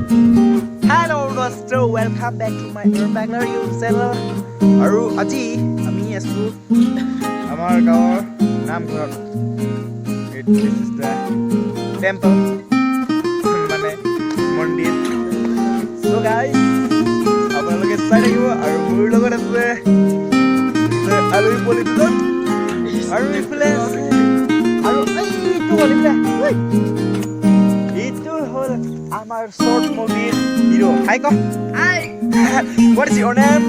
Hello dosto, welcome back to my Urbanler YouTube channel. আৰু আজি আমি আছো আমাৰ গাঁৱৰ নামঘৰত। This is the temple, মানে মন্দিৰ। So guys, আপোনালোকে চাই থাকিব আৰু মোৰ লগত আছে আলু পলিটিকন আৰু ইফালে আছে আৰু এইটো হলিলে এইটো হল আমাৰ short movie hero. Hi ko. Hi. What is your name?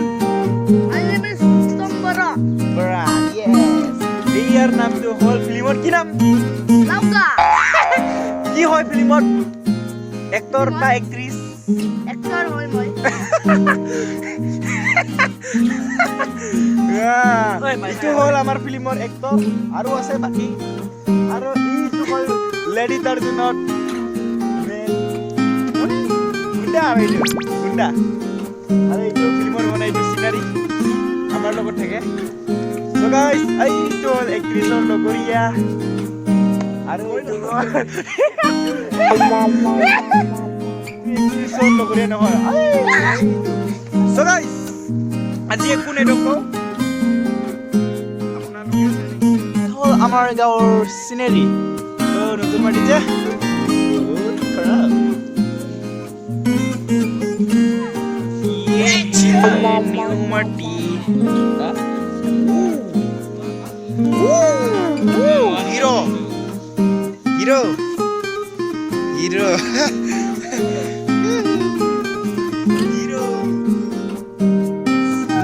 My name is Tombara. Bara. Yes. Your name to whole film ki naam? Lauka. Ki hoy film actor ba actress? Actor hoy moi. Itu hol amar film actor aru ase baki aru itu hol lady tarjunot Gunda itu Gunda aru itu film bana itu scenery amar logot thake. So guys, itu hol actress or logoria aru itu actress or logoria nohoy. So guys, আজি একো নেদেখো হল আমাৰ গাঁৱৰ scenery নতুন মাটি যে বহুত খাৰাপ new মাটি hero hero hero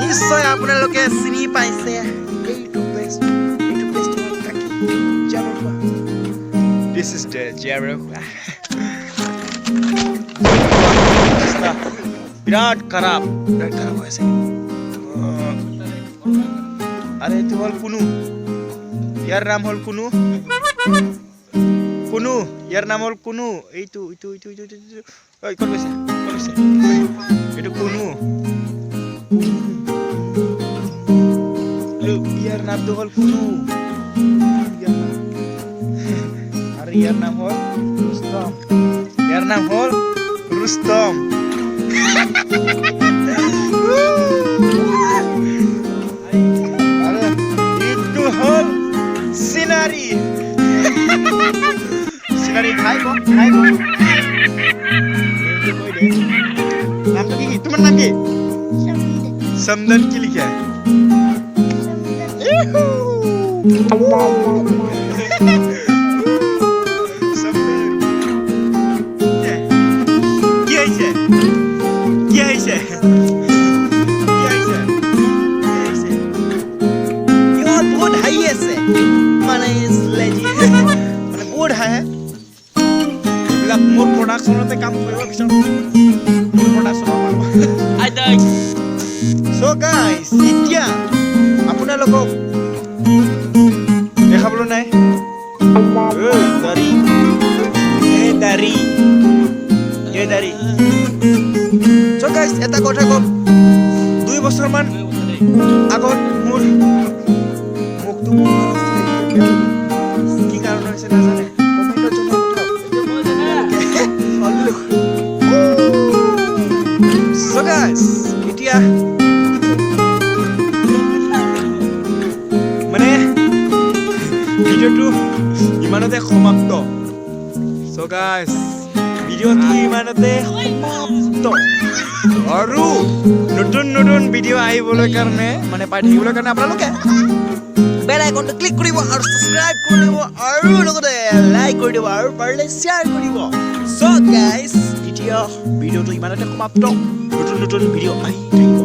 নিশ্চয় আপোনালোকে চিনি পাইছে এইটো প্লেচ থাকি জানো This is the Jero বিৰাট খাৰাপ হৈছে আৰে এইটো হল কুনু ইয়াৰ নাম হল কুনু ইয়াৰ নাম হল কুনু এইটো ঐ কোন কৈছে এইটো কুনু ইয়াৰ নামটো হল কুনু আৰু ইয়াৰ নাম হল ৰুস্তম আৰু এইটো হল চিনাৰী খাই গো নামটো কি তোমাৰ নাম কি समदन की लिखा है बहुत हाई है से माने इस लेजी माने बहुत हाई है बिलाक मोर प्रोडक्शन ते काम কৰিব বিচাৰো मोर प्रोडक्शन आई दाइ So guys, এতিয়া আপোনালোকক দেখাবলৈ নাই দাড়ি So guys, এটা কথা কম 2 বছৰ মান আগত মোৰ মুখটো কি কাৰণ হৈছে নাজানে কমেন্টত জনাই পঠাওক So guys, এতিয়া ভিডিওটো ইমানতে সমাপ্ত So guys, ভিডিওটো ইমানতে সমাপ্ত আৰু নতুন ভিডিও আহিবলৈ কাৰণে মানে পাই থাকিবলৈ কাৰণে আপোনালোকে বেল আইকনটো ক্লিক কৰিব আৰু সাবস্ক্ৰাইব কৰিব আৰু লগতে লাইক কৰি দিব আৰু পাৰিলে শ্বেয়াৰ কৰিব So guys, এতিয়া ভিডিওটো ইমানতে সমাপ্ত নতুন ভিডিও আহি থাকিব